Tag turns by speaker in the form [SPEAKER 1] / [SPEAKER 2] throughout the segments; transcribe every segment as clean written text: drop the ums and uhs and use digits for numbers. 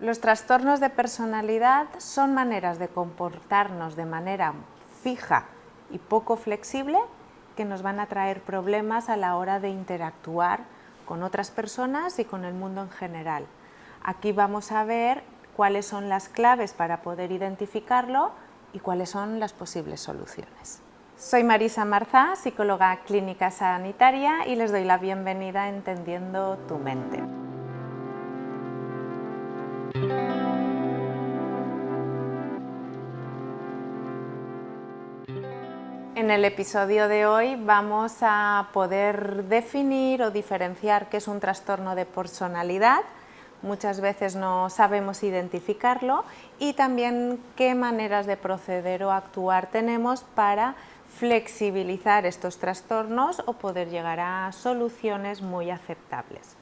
[SPEAKER 1] Los trastornos de personalidad son maneras de comportarnos de manera fija y poco flexible que nos van a traer problemas a la hora de interactuar con otras personas y con el mundo en general. Aquí vamos a ver cuáles son las claves para poder identificarlo y cuáles son las posibles soluciones. Soy Marisa Marzá, psicóloga clínica sanitaria, y les doy la bienvenida a Entendiendo tu mente. En el episodio de hoy vamos a poder definir o diferenciar qué es un trastorno de personalidad. Muchas veces no sabemos identificarlo, y también qué maneras de proceder o actuar tenemos para flexibilizar estos trastornos o poder llegar a soluciones muy aceptables.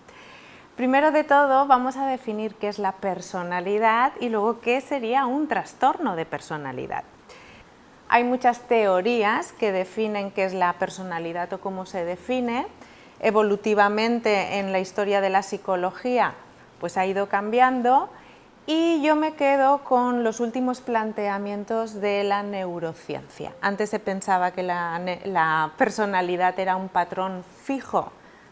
[SPEAKER 1] Primero de todo vamos a definir qué es la personalidad y luego qué sería un trastorno de personalidad. Hay muchas teorías que definen qué es la personalidad o cómo se define. Evolutivamente en la historia de la psicología pues ha ido cambiando, y yo me quedo con los últimos planteamientos de la neurociencia. Antes se pensaba que la personalidad era un patrón fijo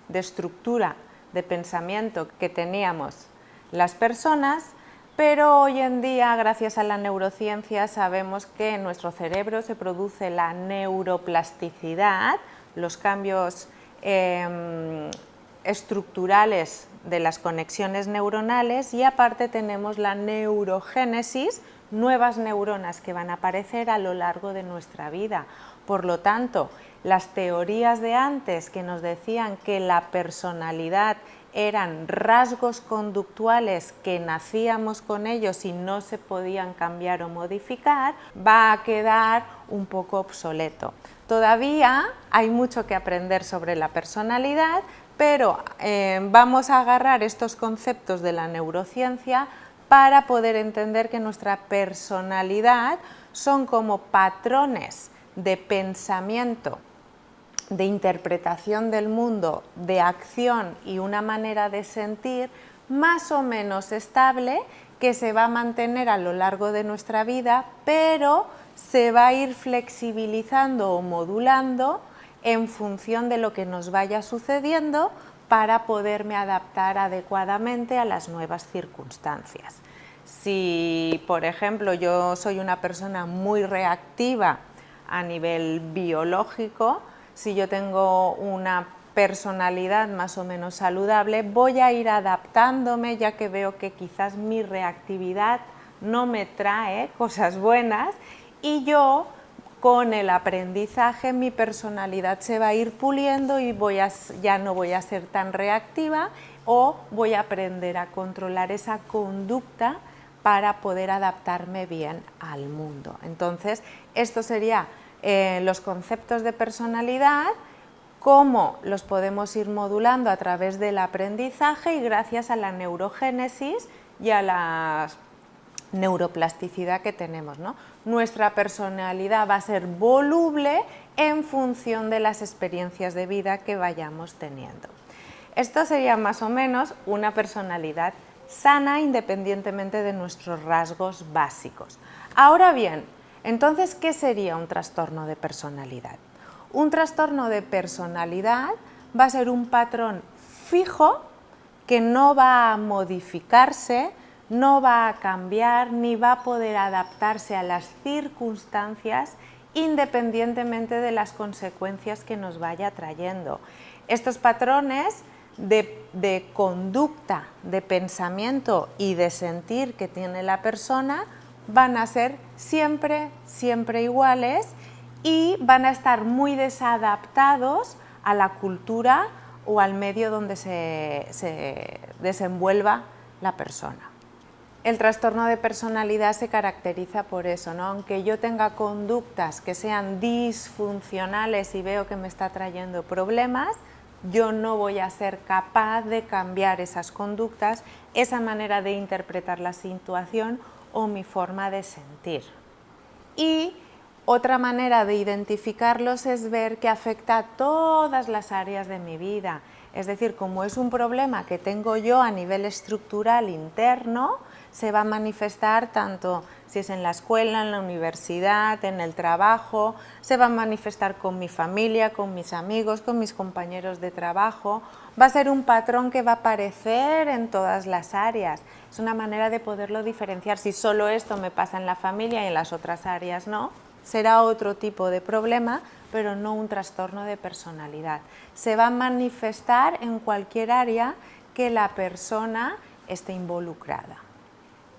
[SPEAKER 1] de estructura, de pensamiento que teníamos las personas, pero hoy en día, gracias a la neurociencia, sabemos que en nuestro cerebro se produce la neuroplasticidad, los cambios estructurales de las conexiones neuronales, y aparte tenemos la neurogénesis, nuevas neuronas que van a aparecer a lo largo de nuestra vida. Por lo tanto, las teorías de antes que nos decían que la personalidad eran rasgos conductuales que nacíamos con ellos y no se podían cambiar o modificar, va a quedar un poco obsoleto. Todavía hay mucho que aprender sobre la personalidad, pero vamos a agarrar estos conceptos de la neurociencia para poder entender que nuestra personalidad son como patrones de pensamiento, de interpretación del mundo, de acción y una manera de sentir más o menos estable, que se va a mantener a lo largo de nuestra vida, pero se va a ir flexibilizando o modulando en función de lo que nos vaya sucediendo para poderme adaptar adecuadamente a las nuevas circunstancias. Si, por ejemplo, yo soy una persona muy reactiva a nivel biológico, si yo tengo una personalidad más o menos saludable, voy a ir adaptándome, ya que veo que quizás mi reactividad no me trae cosas buenas, y yo con el aprendizaje mi personalidad se va a ir puliendo y ya no voy a ser tan reactiva, o voy a aprender a controlar esa conducta para poder adaptarme bien al mundo. Entonces, esto sería los conceptos de personalidad, cómo los podemos ir modulando a través del aprendizaje y gracias a la neurogénesis y a la neuroplasticidad que tenemos, ¿no? Nuestra personalidad va a ser voluble en función de las experiencias de vida que vayamos teniendo. Esto sería más o menos una personalidad sana, independientemente de nuestros rasgos básicos. Ahora bien, entonces, ¿qué sería un trastorno de personalidad? Un trastorno de personalidad va a ser un patrón fijo que no va a modificarse, no va a cambiar, ni va a poder adaptarse a las circunstancias independientemente de las consecuencias que nos vaya trayendo. Estos patrones de conducta, de pensamiento y de sentir que tiene la persona van a ser siempre iguales, y van a estar muy desadaptados a la cultura o al medio donde se desenvuelva la persona. El trastorno de personalidad se caracteriza por eso, ¿no? Aunque yo tenga conductas que sean disfuncionales y veo que me está trayendo problemas, yo no voy a ser capaz de cambiar esas conductas, esa manera de interpretar la situación o mi forma de sentir. Y otra manera de identificarlos es ver que afecta a todas las áreas de mi vida. Es decir, como es un problema que tengo yo a nivel estructural interno, se va a manifestar tanto si es en la escuela, en la universidad, en el trabajo, se va a manifestar con mi familia, con mis amigos, con mis compañeros de trabajo. Va a ser un patrón que va a aparecer en todas las áreas. Es una manera de poderlo diferenciar. Si solo esto me pasa en la familia y en las otras áreas no, será otro tipo de problema, pero no un trastorno de personalidad. Se va a manifestar en cualquier área que la persona esté involucrada.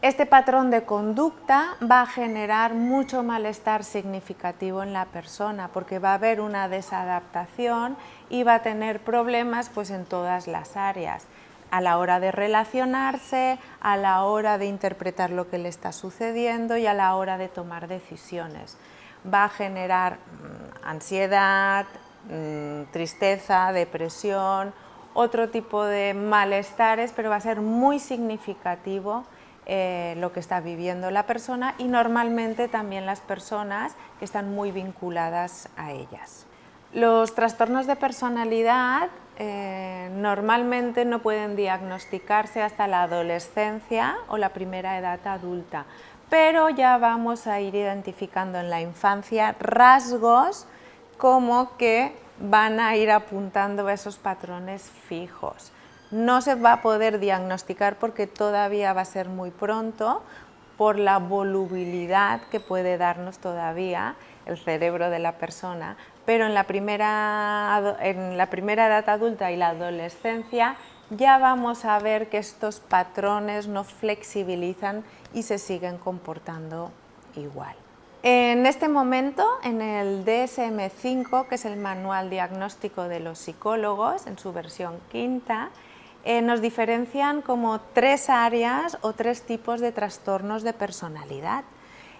[SPEAKER 1] Este patrón de conducta va a generar mucho malestar significativo en la persona porque va a haber una desadaptación y va a tener problemas pues, en todas las áreas, a la hora de relacionarse, a la hora de interpretar lo que le está sucediendo y a la hora de tomar decisiones. Va a generar ansiedad, tristeza, depresión, otro tipo de malestares, pero va a ser muy significativo lo que está viviendo la persona y normalmente también las personas que están muy vinculadas a ellas. Los trastornos de personalidad normalmente no pueden diagnosticarse hasta la adolescencia o la primera edad adulta, pero ya vamos a ir identificando en la infancia rasgos como que van a ir apuntando a esos patrones fijos. No se va a poder diagnosticar porque todavía va a ser muy pronto por la volubilidad que puede darnos todavía el cerebro de la persona, pero en la primera edad adulta y la adolescencia ya vamos a ver que estos patrones no flexibilizan y se siguen comportando igual. En este momento, en el DSM-5, que es el Manual Diagnóstico de los Psicólogos, en su versión quinta, nos diferencian como 3 áreas o 3 tipos de trastornos de personalidad.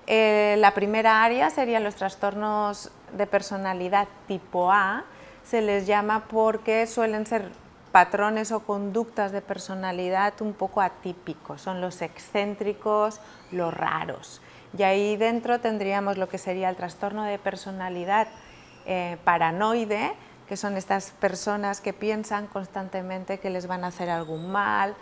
[SPEAKER 1] La primera área serían los trastornos de personalidad tipo A, se les llama porque suelen ser patrones o conductas de personalidad un poco atípicos, son los excéntricos, los raros. Y ahí dentro tendríamos lo que sería el trastorno de personalidad paranoide, que son estas personas que piensan constantemente que les van a hacer algún mal.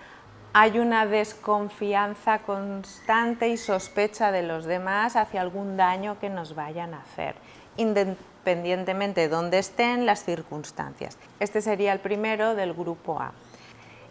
[SPEAKER 1] Hay una desconfianza constante y sospecha de los demás hacia algún daño que nos vayan a hacer, independientemente de dónde estén las circunstancias. Este sería el primero del grupo A.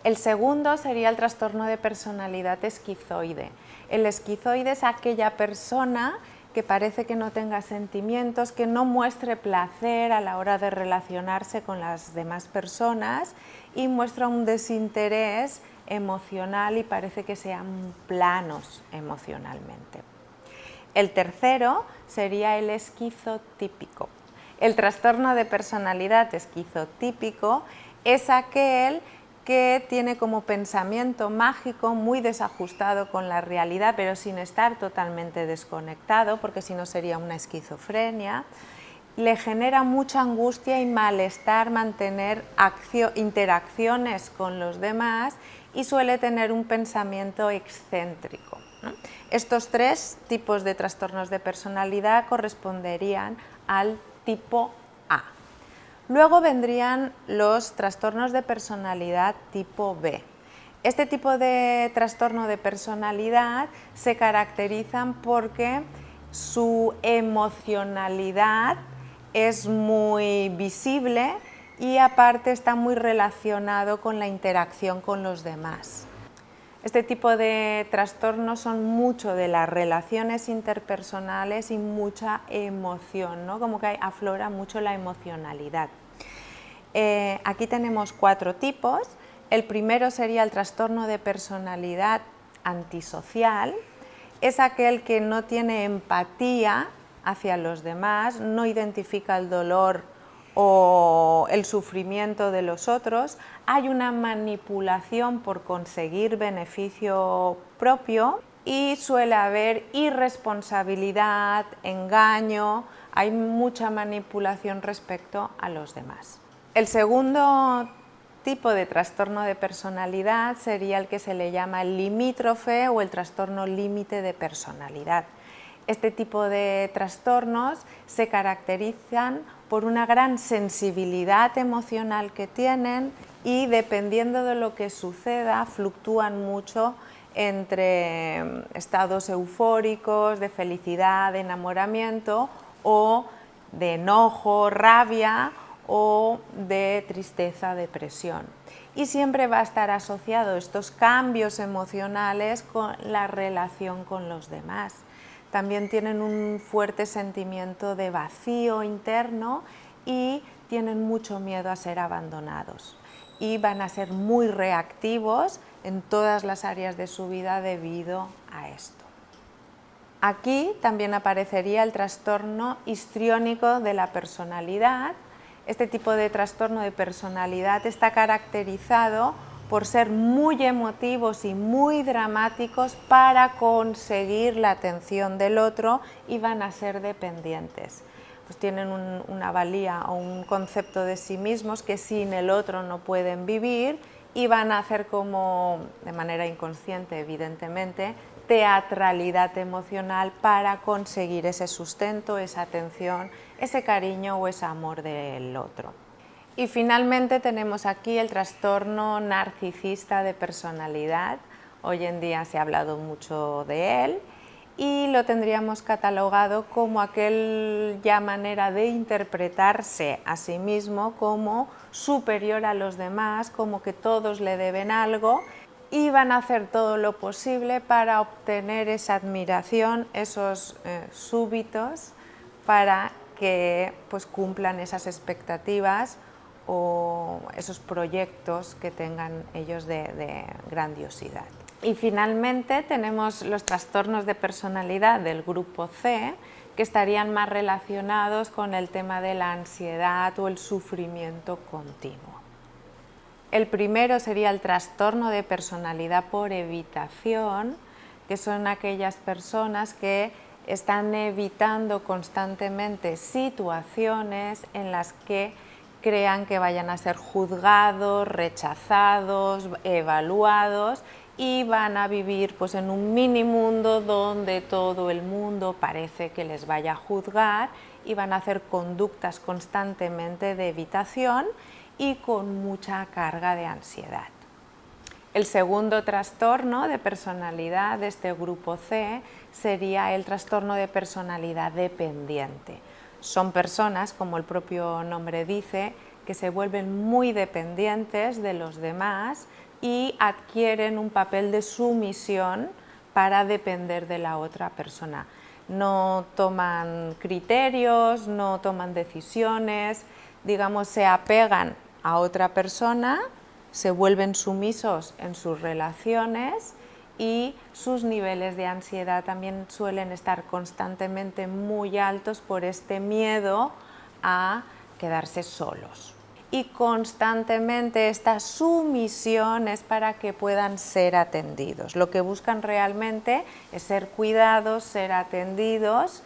[SPEAKER 1] El segundo sería el trastorno de personalidad esquizoide. El esquizoide es aquella persona que parece que no tenga sentimientos, que no muestre placer a la hora de relacionarse con las demás personas y muestra un desinterés emocional y parece que sean planos emocionalmente. El tercero sería el esquizotípico. El trastorno de personalidad esquizotípico es aquel que tiene como pensamiento mágico muy desajustado con la realidad, pero sin estar totalmente desconectado, porque si no sería una esquizofrenia. Le genera mucha angustia y malestar mantener interacciones con los demás y suele tener un pensamiento excéntrico, ¿no? Estos 3 tipos de trastornos de personalidad corresponderían al tipo A. Luego vendrían los trastornos de personalidad tipo B. Este tipo de trastorno de personalidad se caracterizan porque su emocionalidad es muy visible y aparte está muy relacionado con la interacción con los demás. Este tipo de trastornos son mucho de las relaciones interpersonales y mucha emoción, ¿no? Como que aflora mucho la emocionalidad. Aquí tenemos 4 tipos. El primero sería el trastorno de personalidad antisocial. Es aquel que no tiene empatía hacia los demás, no identifica el dolor o el sufrimiento de los otros, hay una manipulación por conseguir beneficio propio y suele haber irresponsabilidad, engaño, hay mucha manipulación respecto a los demás. El segundo tipo de trastorno de personalidad sería el que se le llama el limítrofe o el trastorno límite de personalidad. Este tipo de trastornos se caracterizan por una gran sensibilidad emocional que tienen y dependiendo de lo que suceda fluctúan mucho entre estados eufóricos, de felicidad, de enamoramiento o de enojo, rabia o de tristeza, depresión. Y siempre va a estar asociado estos cambios emocionales con la relación con los demás. También tienen un fuerte sentimiento de vacío interno y tienen mucho miedo a ser abandonados. Y van a ser muy reactivos en todas las áreas de su vida debido a esto. Aquí también aparecería el trastorno histriónico de la personalidad. Este tipo de trastorno de personalidad está caracterizado por ser muy emotivos y muy dramáticos para conseguir la atención del otro y van a ser dependientes. Pues tienen una valía o un concepto de sí mismos que sin el otro no pueden vivir y van a hacer como, de manera inconsciente evidentemente, teatralidad emocional para conseguir ese sustento, esa atención, ese cariño o ese amor del otro. Y finalmente tenemos aquí el trastorno narcisista de personalidad. Hoy en día se ha hablado mucho de él y lo tendríamos catalogado como aquella manera de interpretarse a sí mismo como superior a los demás, como que todos le deben algo y van a hacer todo lo posible para obtener esa admiración, esos súbitos, para que pues, cumplan esas expectativas o esos proyectos que tengan ellos de grandiosidad. Y finalmente tenemos los trastornos de personalidad del grupo C, que estarían más relacionados con el tema de la ansiedad o el sufrimiento continuo. El primero sería el trastorno de personalidad por evitación, que son aquellas personas que están evitando constantemente situaciones en las que crean que vayan a ser juzgados, rechazados, evaluados y van a vivir pues, en un mini mundo donde todo el mundo parece que les vaya a juzgar y van a hacer conductas constantemente de evitación y con mucha carga de ansiedad. El segundo trastorno de personalidad de este grupo C sería el trastorno de personalidad dependiente. Son personas, como el propio nombre dice, que se vuelven muy dependientes de los demás y adquieren un papel de sumisión para depender de la otra persona. No toman criterios, no toman decisiones, digamos, se apegan a otra persona, se vuelven sumisos en sus relaciones y sus niveles de ansiedad también suelen estar constantemente muy altos por este miedo a quedarse solos. Y constantemente esta sumisión es para que puedan ser atendidos. Lo que buscan realmente es ser cuidados, ser atendidos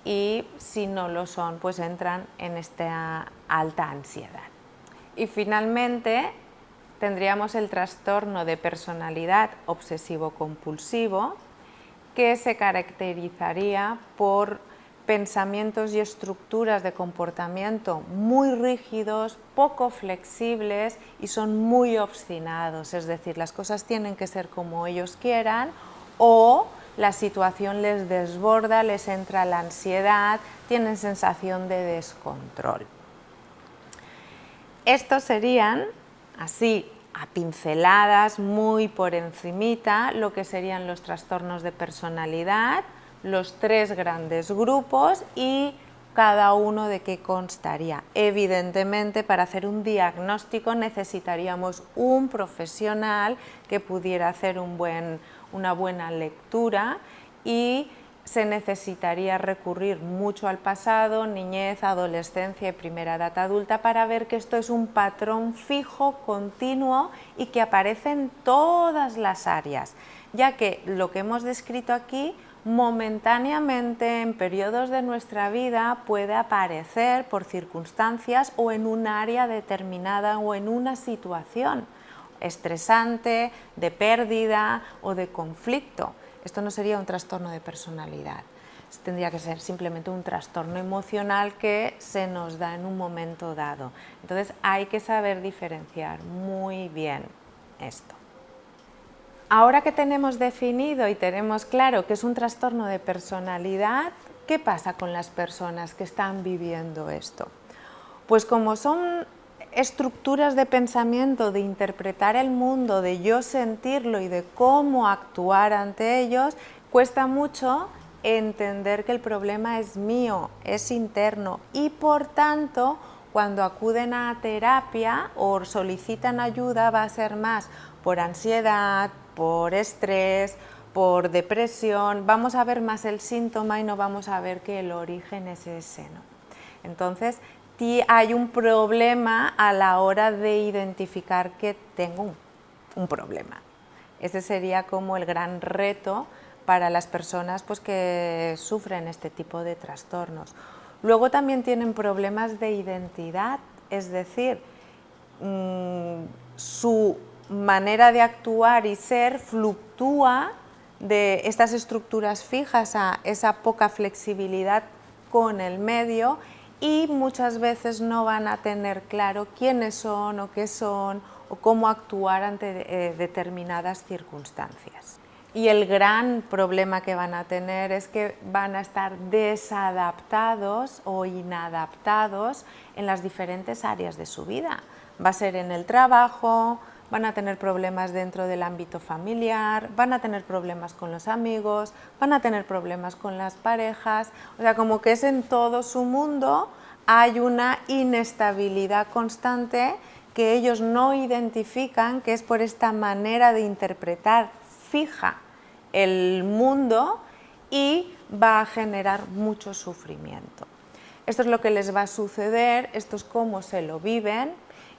[SPEAKER 1] y si no lo son, pues entran en esta alta ansiedad. Y finalmente tendríamos el trastorno de personalidad obsesivo-compulsivo, que se caracterizaría por pensamientos y estructuras de comportamiento muy rígidos, poco flexibles y son muy obstinados, es decir, las cosas tienen que ser como ellos quieran o la situación les desborda, les entra la ansiedad, tienen sensación de descontrol. Estos serían, así a pinceladas, muy por encimita, lo que serían los trastornos de personalidad, los tres grandes grupos y cada uno de qué constaría. Evidentemente, para hacer un diagnóstico necesitaríamos un profesional que pudiera hacer una buena lectura y se necesitaría recurrir mucho al pasado, niñez, adolescencia y primera edad adulta para ver que esto es un patrón fijo, continuo y que aparece en todas las áreas, ya que lo que hemos descrito aquí momentáneamente en periodos de nuestra vida puede aparecer por circunstancias o en un área determinada o en una situación estresante, de pérdida o de conflicto. Esto no sería un trastorno de personalidad. tendría que ser simplemente un trastorno emocional que se nos da en un momento dado. Entonces hay que saber diferenciar muy bien esto. Ahora que tenemos definido y tenemos claro que es un trastorno de personalidad, ¿qué pasa con las personas que están viviendo esto? Pues como son estructuras de pensamiento, de interpretar el mundo, de yo sentirlo y de cómo actuar ante ellos, cuesta mucho entender que el problema es mío, es interno y por tanto cuando acuden a terapia o solicitan ayuda va a ser más por ansiedad, por estrés, por depresión, vamos a ver más el síntoma y no vamos a ver que el origen es ese, ¿no? Entonces, hay un problema a la hora de identificar que tengo un problema. Ese sería como el gran reto para las personas pues, que sufren este tipo de trastornos. Luego también tienen problemas de identidad, es decir, su manera de actuar y ser fluctúa de estas estructuras fijas a esa poca flexibilidad con el medio y muchas veces no van a tener claro quiénes son o qué son o cómo actuar ante determinadas circunstancias. Y el gran problema que van a tener es que van a estar desadaptados o inadaptados en las diferentes áreas de su vida. Va a ser en el trabajo, van a tener problemas dentro del ámbito familiar, van a tener problemas con los amigos, van a tener problemas con las parejas, o sea, como que es en todo su mundo, hay una inestabilidad constante que ellos no identifican, que es por esta manera de interpretar fija el mundo y va a generar mucho sufrimiento. Esto es lo que les va a suceder, esto es cómo se lo viven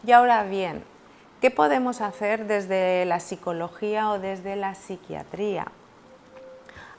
[SPEAKER 1] y ahora bien, ¿qué podemos hacer desde la psicología o desde la psiquiatría?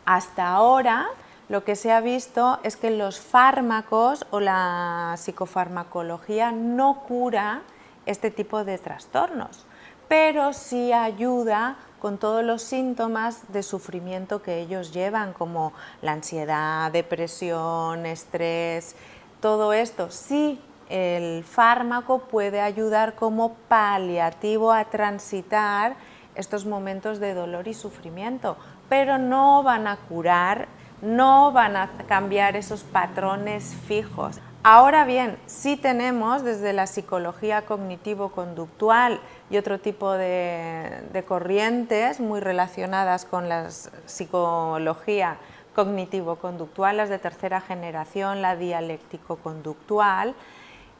[SPEAKER 1] Hasta ahora lo que se ha visto es que los fármacos o la psicofarmacología no cura este tipo de trastornos, pero sí ayuda con todos los síntomas de sufrimiento que ellos llevan, como la ansiedad, depresión, estrés, todo esto. Sí, el fármaco puede ayudar como paliativo a transitar estos momentos de dolor y sufrimiento, pero no van a curar, no van a cambiar esos patrones fijos. Ahora bien, sí tenemos desde la psicología cognitivo-conductual y otro tipo de corrientes muy relacionadas con la psicología cognitivo-conductual, las de tercera generación, la dialéctico-conductual,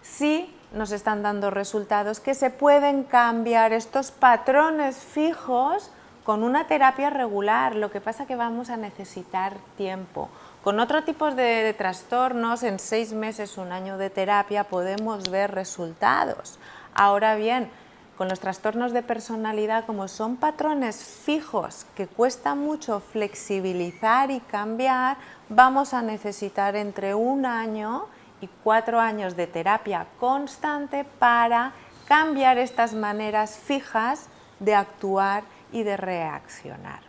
[SPEAKER 1] sí nos están dando resultados que se pueden cambiar estos patrones fijos con una terapia regular, lo que pasa que vamos a necesitar tiempo. Con otro tipo de trastornos, en 6 meses, 1 año de terapia, podemos ver resultados. Ahora bien, con los trastornos de personalidad, como son patrones fijos que cuesta mucho flexibilizar y cambiar, vamos a necesitar entre 1 año y 4 años de terapia constante para cambiar estas maneras fijas de actuar y de reaccionar.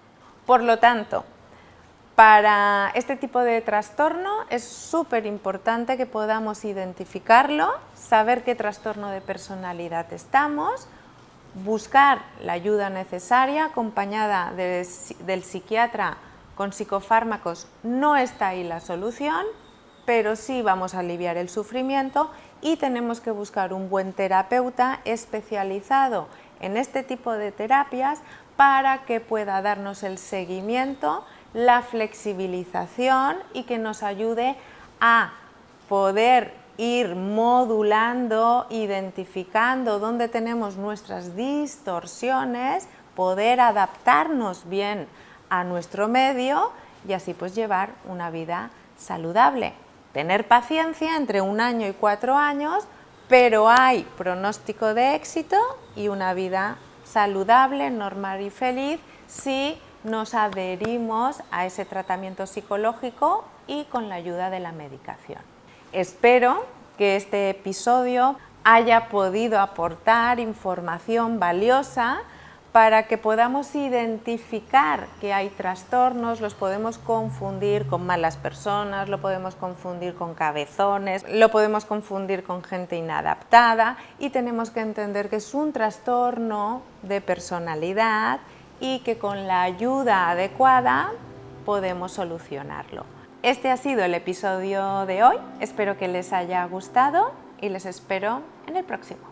[SPEAKER 1] Por lo tanto, para este tipo de trastorno es súper importante que podamos identificarlo, saber qué trastorno de personalidad estamos, buscar la ayuda necesaria acompañada del psiquiatra con psicofármacos. No está ahí la solución, pero sí vamos a aliviar el sufrimiento y tenemos que buscar un buen terapeuta especializado en este tipo de terapias para que pueda darnos el seguimiento, la flexibilización y que nos ayude a poder ir modulando, identificando dónde tenemos nuestras distorsiones, poder adaptarnos bien a nuestro medio y así pues llevar una vida saludable. Tener paciencia entre 1 año y 4 años, pero hay pronóstico de éxito y una vida saludable, normal y feliz si nos adherimos a ese tratamiento psicológico y con la ayuda de la medicación. Espero que este episodio haya podido aportar información valiosa para que podamos identificar que hay trastornos. Los podemos confundir con malas personas, lo podemos confundir con cabezones, lo podemos confundir con gente inadaptada, y tenemos que entender que es un trastorno de personalidad y que con la ayuda adecuada podemos solucionarlo. Este ha sido el episodio de hoy, espero que les haya gustado y les espero en el próximo.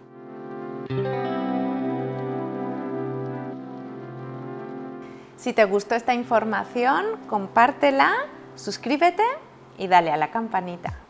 [SPEAKER 1] Si te gustó esta información, compártela, suscríbete y dale a la campanita.